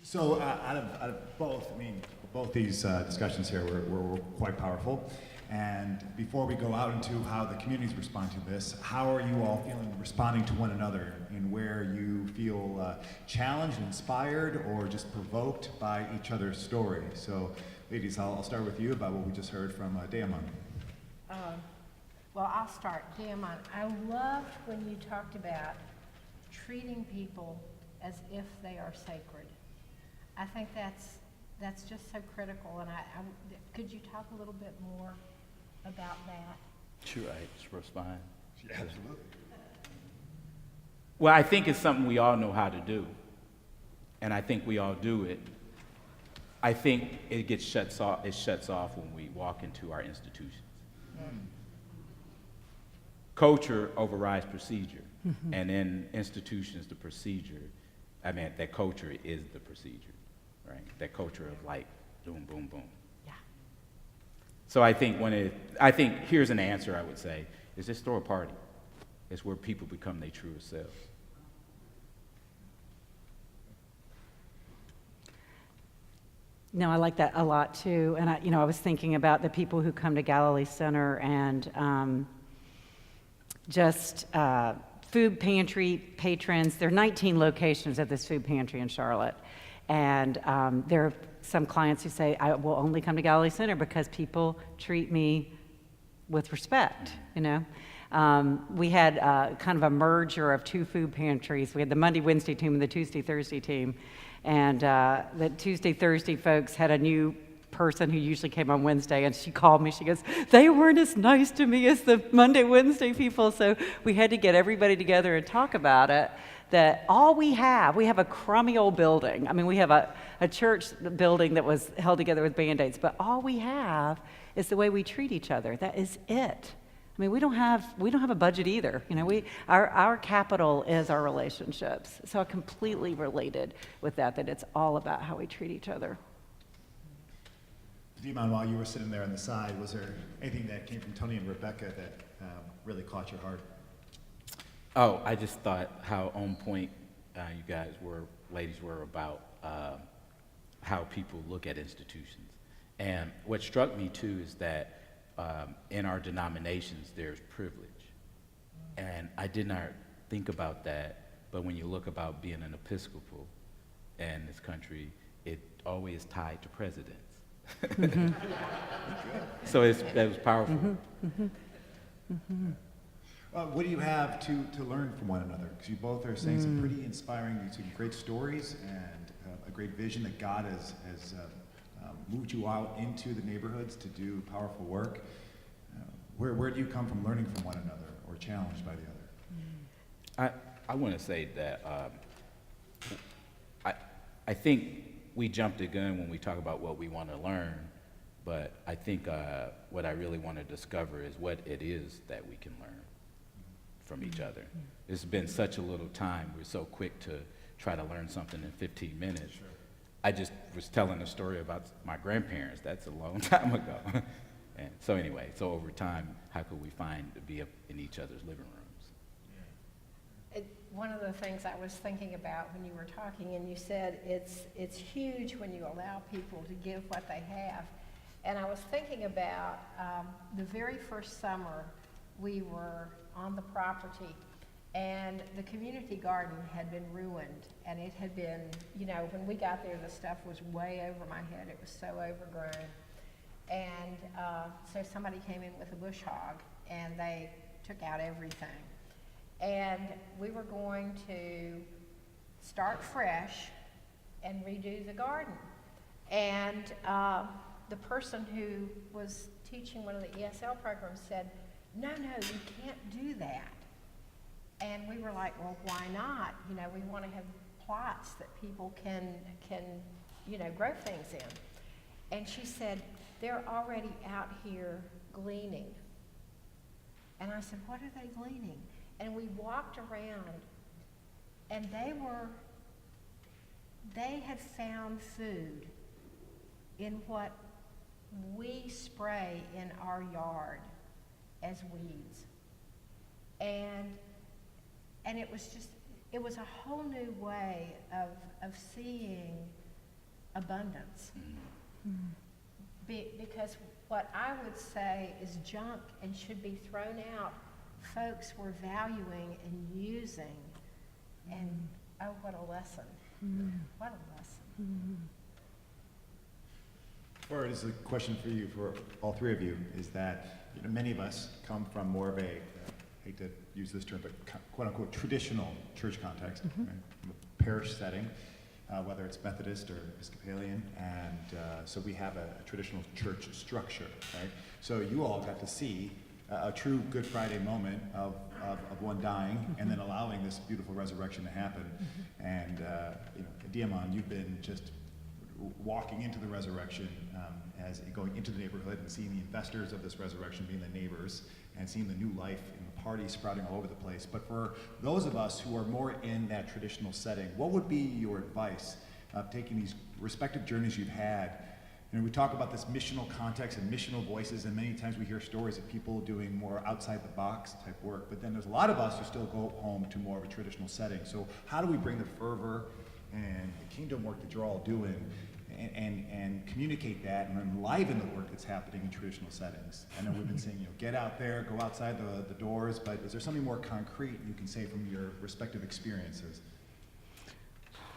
So out of both, I mean, both these discussions here were quite powerful. And before we go out into how the communities respond to this, how are you all feeling responding to one another, and where you feel challenged, inspired, or just provoked by each other's story? So, ladies, I'll start with you about what we just heard from Deamon. Well, I'll start. Deamon, I loved when you talked about treating people as if they are sacred. I think that's just so critical, and could you talk a little bit more about that? Sure, I just respond. Yeah, absolutely. Well, I think it's something we all know how to do, and I think we all do it. I think it shuts off when we walk into our institutions. Culture overrides procedure, and in institutions, the procedure, that culture is the procedure, right? That culture of like, boom, boom, boom. Yeah. So I think here's an answer I would say, is just throw a party. It's where people become their truest selves. No, I like that a lot too. And I was thinking about the people who come to Galilee Center and just food pantry patrons. There are 19 locations of this food pantry in Charlotte. And there are some clients who say, I will only come to Galilee Center because people treat me with respect, you know. We had kind of a merger of two food pantries. We had the Monday, Wednesday team and the Tuesday, Thursday team. And the Tuesday, Thursday folks had a new person who usually came on Wednesday, and she called me. She goes, they weren't as nice to me as the Monday, Wednesday people. So we had to get everybody together and talk about it. That all we have a crummy old building. I mean, we have a church building that was held together with Band-Aids, but all we have is the way we treat each other. That is it. I mean, we don't have a budget either. You know, our capital is our relationships. So I completely related with that it's all about how we treat each other. Deamon, while you were sitting there on the side, was there anything that came from Toni and Rebecca that really caught your heart? Oh, I just thought how on point you ladies were about how people look at institutions. And what struck me too is that in our denominations there's privilege. And I did not think about that, but when you look about being an Episcopal in this country, it always tied to presidents. Mm-hmm. So that was powerful. Mm-hmm. Mm-hmm. What do you have to learn from one another? Because you both are saying some pretty inspiring, some great stories, and a great vision that God has moved you out into the neighborhoods to do powerful work. Where do you come from learning from one another or challenged by the other? I want to say that I think we jumped the gun when we talk about what we want to learn, but I think what I really want to discover is what it is that we can learn from each other. It's been such a little time. We're so quick to try to learn something in 15 minutes. Sure. I just was telling a story about my grandparents. That's a long time ago. And so anyway, so over time, how could we find to be up in each other's living rooms? One of the things I was thinking about when you were talking, and you said it's huge when you allow people to give what they have. And I was thinking about the very first summer we were on the property, and the community garden had been ruined, and it had been, when we got there, the stuff was way over my head. It was so overgrown. And so somebody came in with a bush hog, and they took out everything. And we were going to start fresh and redo the garden. And the person who was teaching one of the ESL programs said, no, you can't do that. And we were like, well, why not? We want to have plots that people can grow things in. And she said, they're already out here gleaning. And I said, what are they gleaning? And we walked around, and they had found food in what we spray in our yard as weeds. And it was a whole new way of seeing abundance. Because what I would say is junk and should be thrown out, folks were valuing and using, and oh, what a lesson. What a lesson. Or it is a question for you, for all three of you, is that many of us come from more of a, hate to use this term, but quote-unquote traditional church context, right? From a parish setting, whether it's Methodist or Episcopalian, and so we have a traditional church structure, right? So you all got to see a true Good Friday moment of one dying and then allowing this beautiful resurrection to happen. And Deamon, you've been just walking into the resurrection as going into the neighborhood and seeing the investors of this resurrection being the neighbors and seeing the new life in the parties sprouting all over the place. But for those of us who are more in that traditional setting, what would be your advice of taking these respective journeys you've had? We talk about this missional context and missional voices, and many times we hear stories of people doing more outside the box type work, but then there's a lot of us who still go home to more of a traditional setting. So how do we bring the fervor and the kingdom work that you're all doing and communicate that and enliven the work that's happening in traditional settings? I know we've been saying, get out there, go outside the doors, but is there something more concrete you can say from your respective experiences?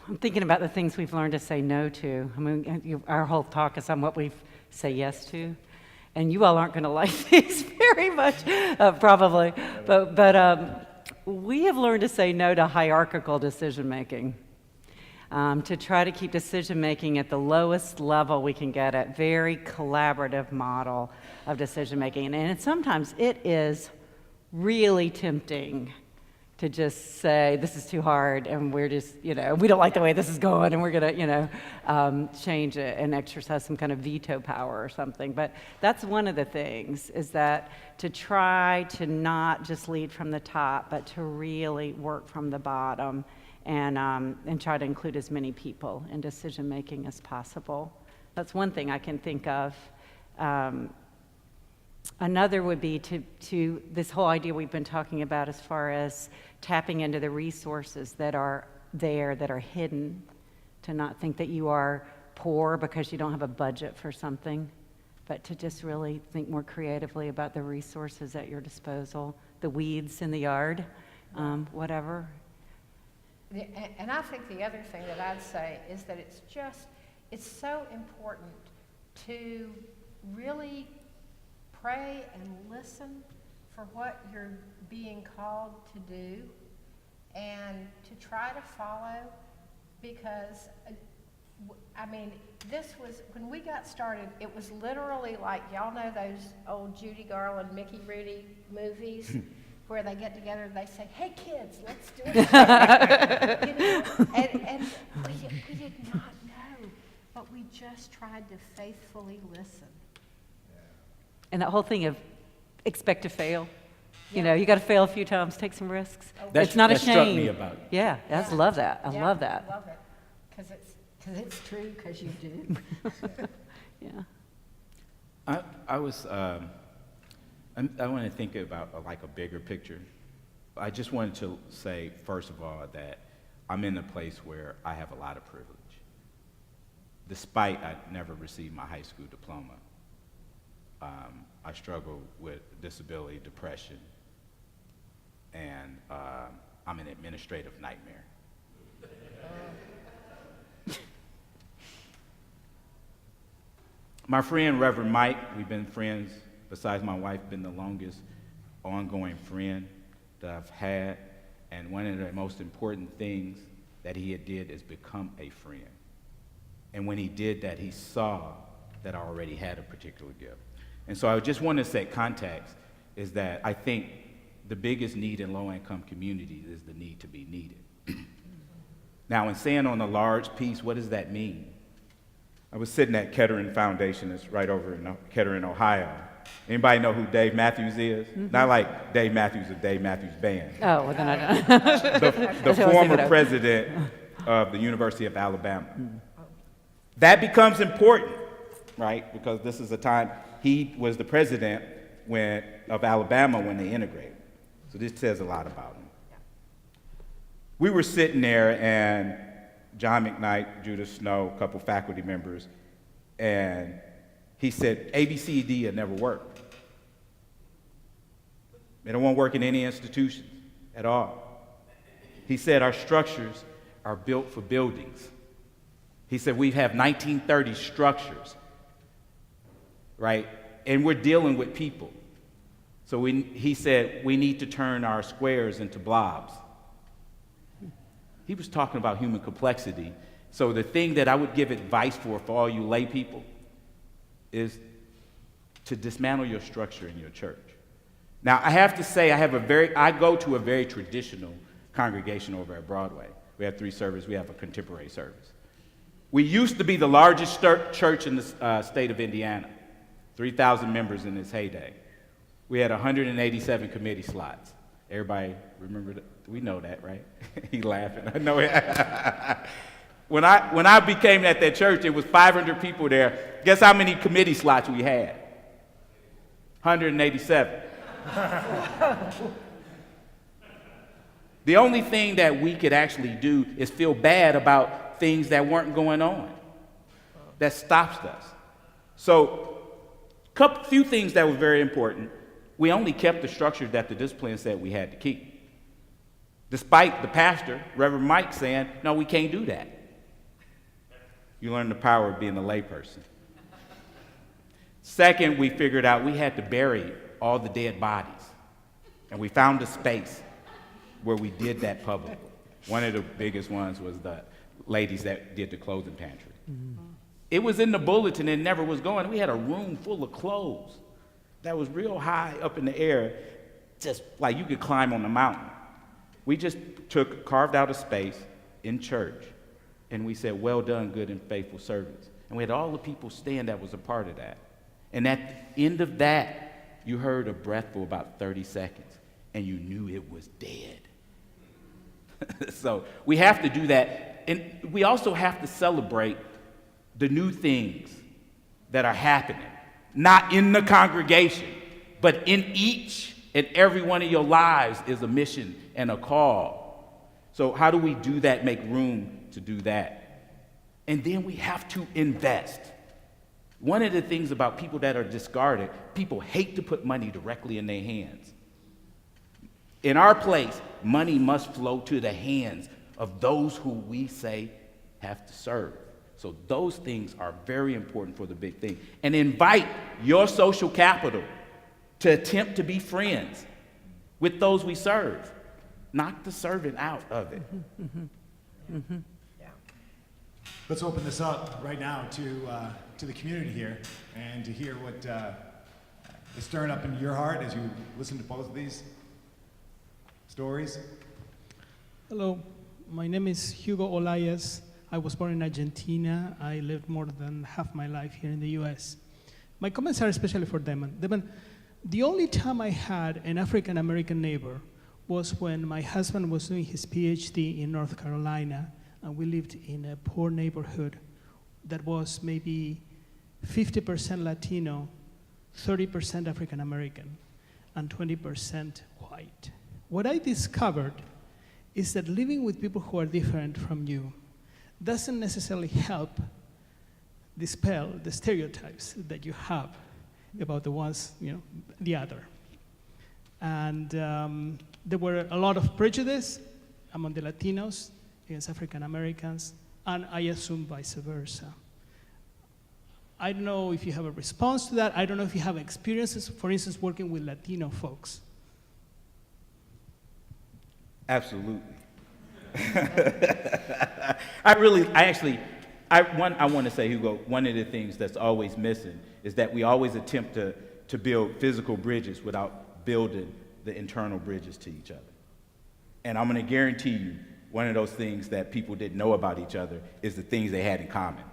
I'm thinking about the things we've learned to say no to. I mean, our whole talk is on what we say yes to, and you all aren't going to like these very much, probably. But we have learned to say no to hierarchical decision making. To try to keep decision making at the lowest level we can get at, very collaborative model of decision making, and sometimes it is really tempting to just say, this is too hard, and we're just, we don't like the way this is going, and we're gonna, change it and exercise some kind of veto power or something. But that's one of the things, is that to try to not just lead from the top, but to really work from the bottom and try to include as many people in decision making as possible. That's one thing I can think of. Another would be to this whole idea we've been talking about as far as tapping into the resources that are there, that are hidden, to not think that you are poor because you don't have a budget for something, but to just really think more creatively about the resources at your disposal, the weeds in the yard, whatever. And I think the other thing that I'd say is that it's so important to really pray and listen for what you're being called to do and to try to follow, because this was, when we got started, it was literally like, y'all know those old Judy Garland, Mickey Rooney movies where they get together and they say, hey kids, let's do it. And we did not know, but we just tried to faithfully listen. And that whole thing of expect to fail. You got to fail a few times, take some risks. It's not a shame. That struck me about it. Yeah, I just love that. I love that. I love it, because it's true, because you do. Yeah. I want to think about like a bigger picture. I just wanted to say, first of all, that I'm in a place where I have a lot of privilege. Despite I never received my high school diploma, I struggle with disability, depression, and I'm an administrative nightmare. My friend, Reverend Mike, we've been friends, besides my wife, been the longest ongoing friend that I've had, and one of the most important things that he did is become a friend. And when he did that, he saw that I already had a particular gift. And so I just want to set context, is that I think the biggest need in low-income communities is the need to be needed. Now, in saying on a large piece, what does that mean? I was sitting at Kettering Foundation, it's right over in Kettering, Ohio. Anybody know who Dave Matthews is? Mm-hmm. Not like Dave Matthews of Dave Matthews Band. Oh, well then I don't. The former president of the University of Alabama. That becomes important, right? Because this is a time, he was the president of Alabama when they integrated. So this says a lot about him. We were sitting there, and John McKnight, Judah Snow, a couple faculty members, and he said, ABCD will never work. It won't work in any institutions at all. He said our structures are built for buildings. He said we have 1930 structures, right? And we're dealing with people. So he said we need to turn our squares into blobs. He was talking about human complexity. So the thing that I would give advice for all you lay people is to dismantle your structure in your church. Now, I have to say, I go to a very traditional congregation over at Broadway. We have 3 services. We have a contemporary service. We used to be the largest church in the state of Indiana, 3,000 members in its heyday. We had 187 committee slots. Everybody remember that? We know that, right? He laughing. I know it. When I became at that church, it was 500 people there. Guess how many committee slots we had? 187. The only thing that we could actually do is feel bad about things that weren't going on. That stops us. So, few things that were very important. We only kept the structure that the discipline said we had to keep. Despite the pastor, Reverend Mike, saying, no, we can't do that. You learn the power of being a layperson. Second, we figured out we had to bury all the dead bodies. And we found a space where we did that publicly. One of the biggest ones was the ladies that did the clothing pantry. Mm-hmm. It was in the bulletin and never was going. We had a room full of clothes that was real high up in the air, just like you could climb on the mountain. We just carved out a space in church, and we said, well done, good and faithful servants. And we had all the people stand that was a part of that. And at the end of that, you heard a breath for about 30 seconds, and you knew it was dead. So we have to do that. And we also have to celebrate the new things that are happening, not in the congregation, but in each and every one of your lives is a mission and a call. So how do we do that, make room to do that? And then we have to invest. One of the things about people that are discarded, people hate to put money directly in their hands. In our place, money must flow to the hands of those who we say have to serve. So those things are very important for the big thing. And invite your social capital to attempt to be friends with those we serve. Knock the servant out of it. Mm-hmm. Mm-hmm. Yeah. Let's open this up right now to the community here and to hear what is stirring up in your heart as you listen to both of these stories. Hello, my name is Hugo Olayas. I was born in Argentina. I lived more than half my life here in the US. My comments are especially for Deamon. Deamon, the only time I had an African American neighbor was when my husband was doing his PhD in North Carolina, and we lived in a poor neighborhood that was maybe 50% Latino, 30% African American, and 20% white. What I discovered is that living with people who are different from you doesn't necessarily help dispel the stereotypes that you have about the ones, the other. And there were a lot of prejudice among the Latinos against African Americans, and I assume vice versa. I don't know if you have a response to that. I don't know if you have experiences, for instance, working with Latino folks. Absolutely. I want to say, Hugo, one of the things that's always missing is that we always attempt to build physical bridges without building the internal bridges to each other. And I'm going to guarantee you, one of those things that people didn't know about each other is the things they had in common.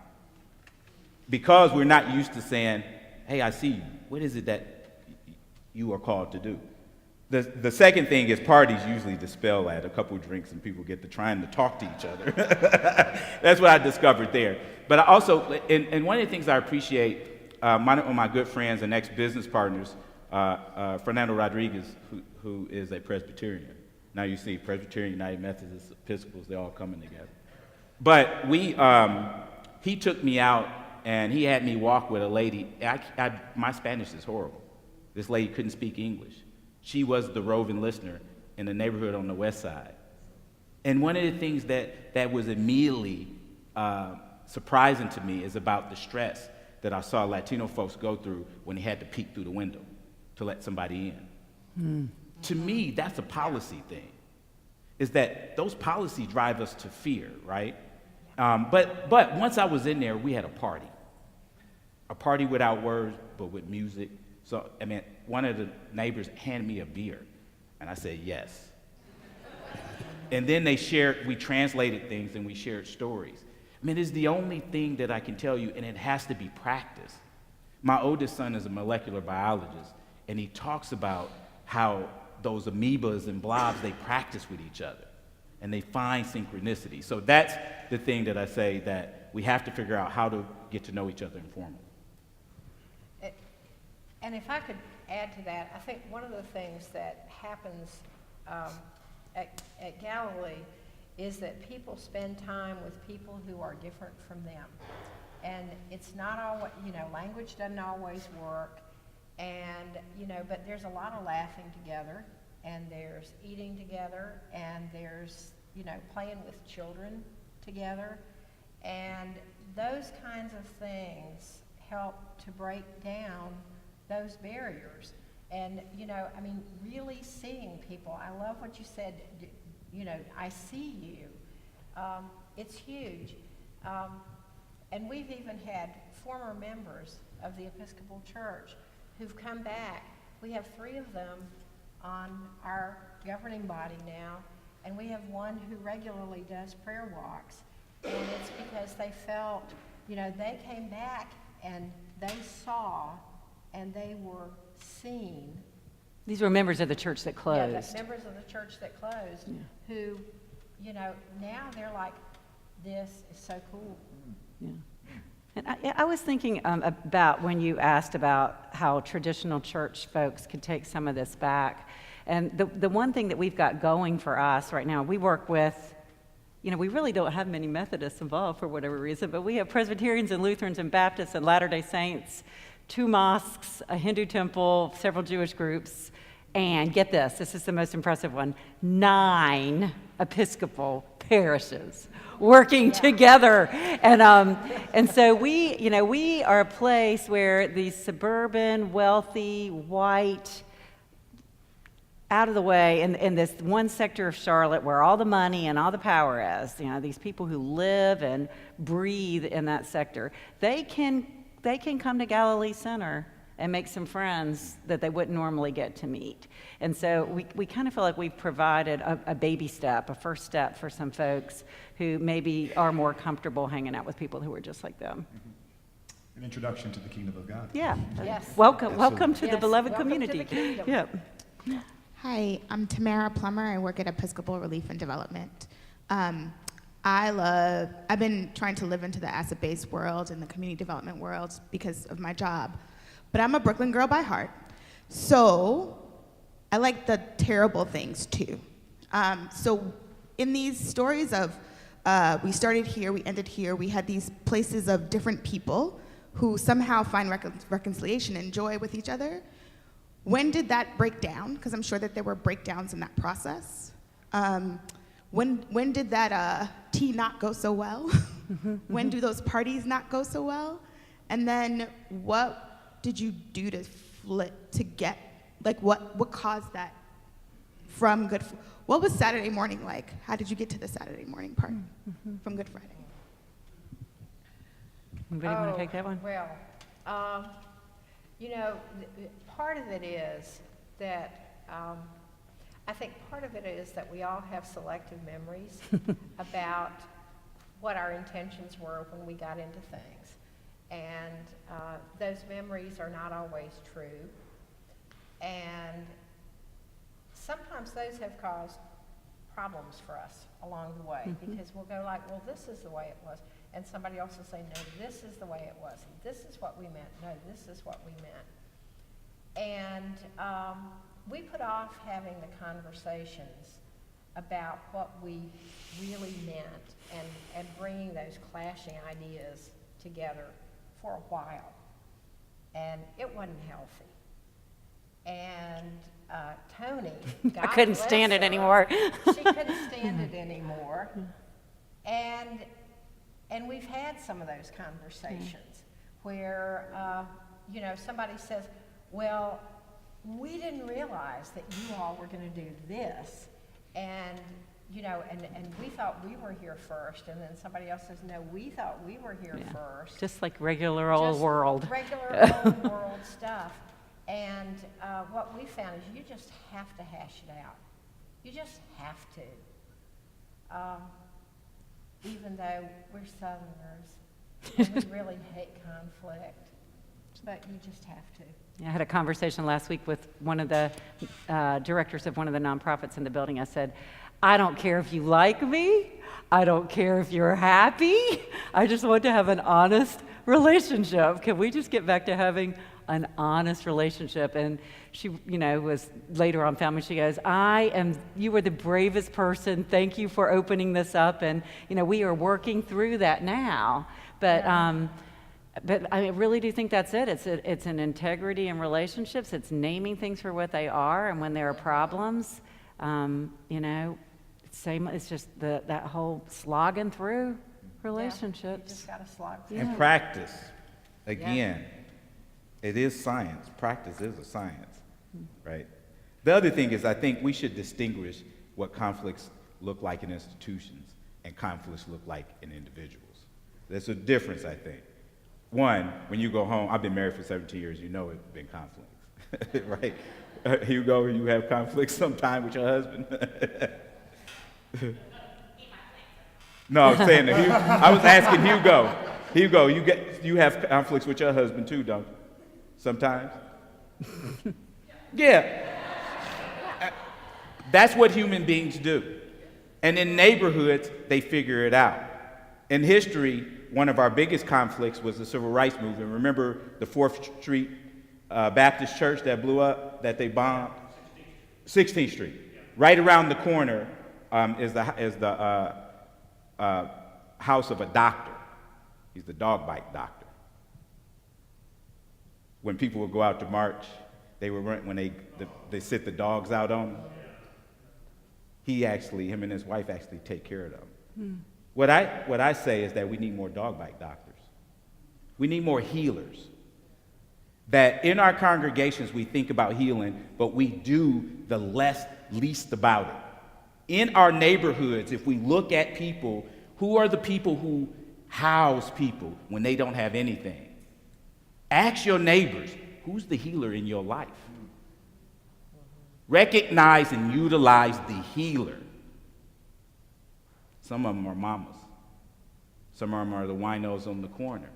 Because we're not used to saying, hey, I see you. What is it that you are called to do? The second thing is parties usually dispel that. A couple of drinks and people get to trying to talk to each other. That's what I discovered there. But I also, and one of the things I appreciate, one of my good friends and ex-business partners, Fernando Rodriguez, who is a Presbyterian. Now you see Presbyterian, United Methodists, Episcopals, they're all coming together. But he took me out and he had me walk with a lady. My Spanish is horrible. This lady couldn't speak English. She was the roving listener in the neighborhood on the west side. And one of the things that was immediately surprising to me is about the stress that I saw Latino folks go through when they had to peek through the window to let somebody in. To me, that's a policy thing, is that those policies drive us to fear, right? But once I was in there, we had a party without words, but with music. So, I mean, one of the neighbors handed me a beer, and I said yes. And then we translated things and we shared stories. I mean, it's the only thing that I can tell you, and it has to be practiced. My oldest son is a molecular biologist, and he talks about how those amoebas and blobs, they practice with each other, and they find synchronicity. So that's the thing that I say, that we have to figure out how to get to know each other informally. And if I could add to that, I think one of the things that happens at Galilee is that people spend time with people who are different from them. And it's not always, language doesn't always work. And, but there's a lot of laughing together, and there's eating together, and there's, playing with children together. And those kinds of things help to break down those barriers. And, really seeing people. I love what you said, I see you. It's huge. And we've even had former members of the Episcopal Church who've come back. We have 3 of them on our governing body now, and we have one who regularly does prayer walks. And it's because they felt, they came back and they saw and they were seen. These were members of the church that closed. Yeah, the members of the church that closed, who, now they're like, this is so cool. Yeah. And I was thinking about when you asked about how traditional church folks could take some of this back. And the one thing that we've got going for us right now, we work with, we really don't have many Methodists involved for whatever reason, but we have Presbyterians and Lutherans and Baptists and Latter-day Saints, 2 mosques, a Hindu temple, several Jewish groups, and get this is the most impressive one, 9 Episcopal parishes working together. And so we are a place where these suburban, wealthy, white, out of the way, in this one sector of Charlotte where all the money and all the power is, these people who live and breathe in that sector, they can come to Galilee Center and make some friends that they wouldn't normally get to meet. And so we kind of feel like we've provided a baby step, a first step for some folks who maybe are more comfortable hanging out with people who are just like them. An introduction to the kingdom of God. Yeah. Yes. Welcome to the Yes, beloved welcome to community. the kingdom. Yeah. Hi, I'm Tamara Plummer. I work at Episcopal Relief and Development. I've been trying to live into the asset-based world and the community development world because of my job. But I'm a Brooklyn girl by heart. So I like the terrible things too. So in these stories of we started here, we ended here, we had these places of different people who somehow find reconciliation and joy with each other. When did that break down? Because I'm sure that there were breakdowns in that process. When did that tea not go so well? When do those parties not go so well? And then what did you do to flip, to get, like what caused that from Good Friday? What was Saturday morning like? How did you get to the Saturday morning part from Good Friday? Anybody want to take that one? Well, part of it is that, I think part of it is that we all have selective memories about what our intentions were when we got into things. And those memories are not always true. And sometimes those have caused problems for us along the way, because we'll go like, well, this is the way it was. And somebody else will say, no, this is the way it was. And this is what we meant. No, this is what we meant. And we put off having the conversations about what we really meant and bringing those clashing ideas together for a while. And it wasn't healthy. And Toni, I God couldn't bless stand it her, anymore. she couldn't stand it anymore. And we've had some of those conversations where, you know, somebody says, well, we didn't realize that you all were going to do this. And, you know, and we thought we were here first. And then somebody else says, no, we thought we were here first. Just like regular old Just world. Regular old world stuff. And what we found is you just have to hash it out. You just have to. Even though we're Southerners, and we really hate conflict, but you just have to. I had a conversation last week with one of the directors of one of the nonprofits in the building. I said, I don't care if you like me. I don't care if you're happy. I just want to have an honest relationship. Can we just get back to having an honest relationship? And she, you know, was later on found me. She goes, you were the bravest person. Thank you for opening this up. And, you know, we are working through that now. But, but I really do think that's it. It's an integrity in relationships. It's naming things for what they are, and when there are problems, you know, it's just that whole slogging through relationships. Yeah, you just got to slog through. And practice, again, it is science. Practice is a science, right? The other thing is I think we should distinguish what conflicts look like in institutions and conflicts look like in individuals. There's a difference, I think. One, when you go home, I've been married for 17 years, you know it's been conflicts, right? Hugo, you have conflicts sometime with your husband? No, I was saying that I was asking Hugo. Hugo, you have conflicts with your husband too, don't you? Sometimes? Yeah. That's what human beings do. And in neighborhoods, they figure it out. In history, one of our biggest conflicts was the Civil Rights Movement. Remember the 4th Street Baptist Church that blew up, that they bombed? 16th Street. Right around the corner is the house of a doctor. He's the dog bite doctor. When people would go out to march, they would run, when they sit the dogs out on them. Him and his wife actually take care of them. What I say is that we need more dog bite doctors. We need more healers. That in our congregations we think about healing, but we do the least about it. In our neighborhoods, if we look at people, who are the people who house people when they don't have anything? Ask your neighbors, who's the healer in your life? Recognize and utilize the healer. Some of them are mamas. Some of them are the winos on the corner.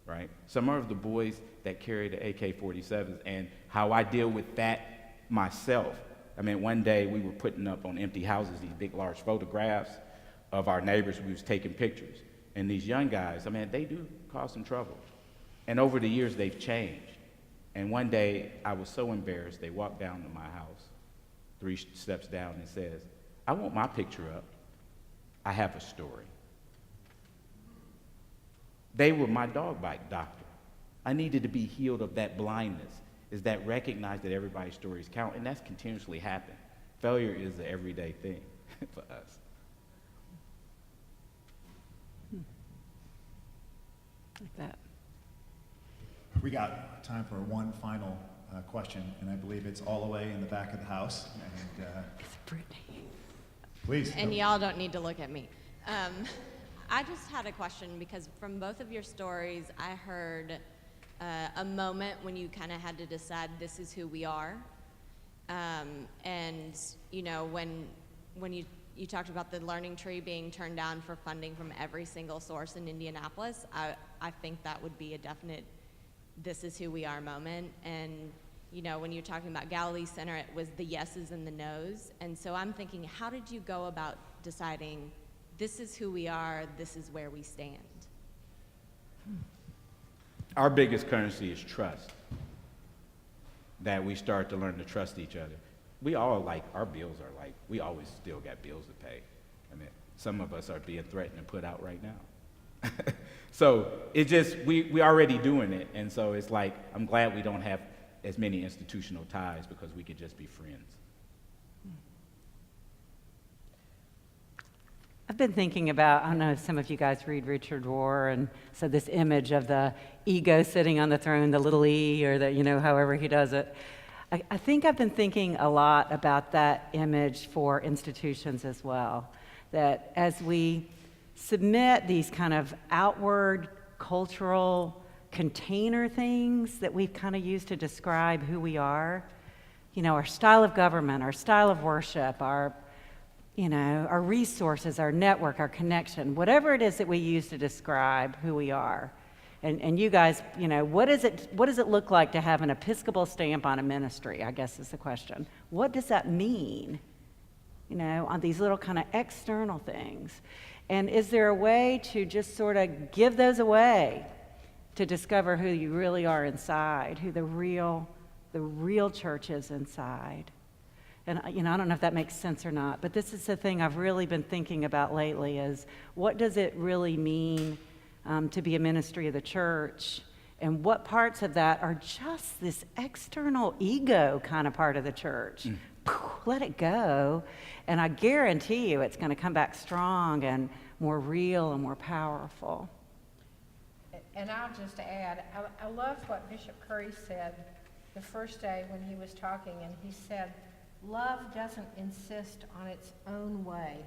Right? Some are the boys that carry the AK-47s, and how I deal with that myself. I mean, one day we were putting up on empty houses these big, large photographs of our neighbors. We was taking pictures. And these young guys, I mean, they do cause some trouble. And over the years, they've changed. And one day, I was so embarrassed, they walked down to my house, 3 steps down, and says, I want my picture up. I have a story. They were my dog bite doctor. I needed to be healed of that blindness, is that recognize that everybody's stories count, and that's continuously happened. Failure is an everyday thing for us. Like that. We got time for one final question, and I believe it's all the way in the back of the house. And It's Brittany. please. And y'all don't need to look at me. I just had a question because from both of your stories, I heard a moment when you kind of had to decide this is who we are. And, you know, when you talked about the learning tree being turned down for funding from every single source in Indianapolis, I think that would be a definite this is who we are moment. And, you know, when you're talking about Galilee Center, it was the yeses and the nos. And so I'm thinking, how did you go about deciding this is who we are, this is where we stand? Our biggest currency is trust. That we start to learn to trust each other. we all, like, our bills are like, we always still got bills to pay. I mean, some of us are being threatened and put out right now. So it just, we already doing it, and so it's like, I'm glad we don't have as many institutional ties because we could just be friends. I've been thinking about, I don't know if some of you guys read Richard Rohr, and so this image of the ego sitting on the throne, the little e, or the, however he does it. I think I've been thinking a lot about that image for institutions as well. That as we submit these kind of outward cultural container things that we've kind of used to describe who we are, our style of government, our style of worship, our resources, our network, our connection, whatever it is that we use to describe who we are. And you guys, what does it look like to have an Episcopal stamp on a ministry, I guess is the question. What does that mean, on these little kind of external things? And is there a way to just sort of give those away to discover who you really are inside, who the real church is inside? And, I don't know if that makes sense or not, but this is the thing I've really been thinking about lately is what does it really mean to be a ministry of the church? And what parts of that are just this external ego kind of part of the church? Let it go. And I guarantee you it's going to come back strong and more real and more powerful. And I'll just add, I love what Bishop Curry said the first day when he was talking, and he said, love doesn't insist on its own way.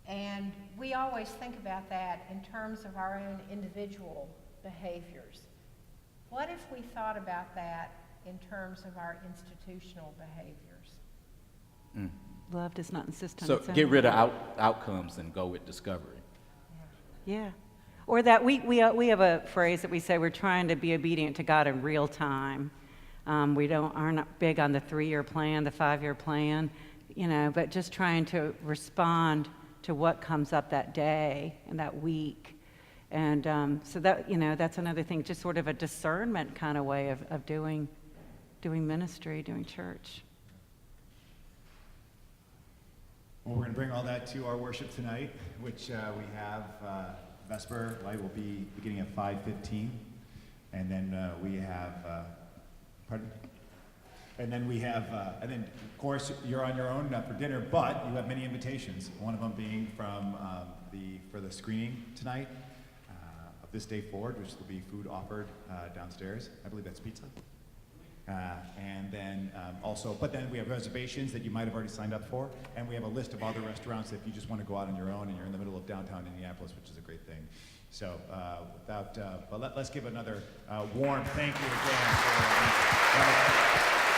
And we always think about that in terms of our own individual behaviors. What if we thought about that in terms of our institutional behaviors? Love does not insist on So its own get rid way. of outcomes and go with discovery. Yeah. Or that we have a phrase that we say we're trying to be obedient to God in real time. We are not big on the 3-year plan, the 5-year plan, but just trying to respond to what comes up that day and that week. And so that, that's another thing, just sort of a discernment kind of way of doing ministry, doing church. Well, we're going to bring all that to our worship tonight, which we have Vesper Light will be beginning at 5:15, and then we have, pardon? And then we have, and then of course you're on your own for dinner, but you have many invitations. One of them being from for the screening tonight of This Day Forward, which will be food offered downstairs. I believe that's pizza. And then also, but then we have reservations that you might have already signed up for, and we have a list of other restaurants if you just want to go out on your own and you're in the middle of downtown Indianapolis, which is a great thing. So but let's give another warm thank you again for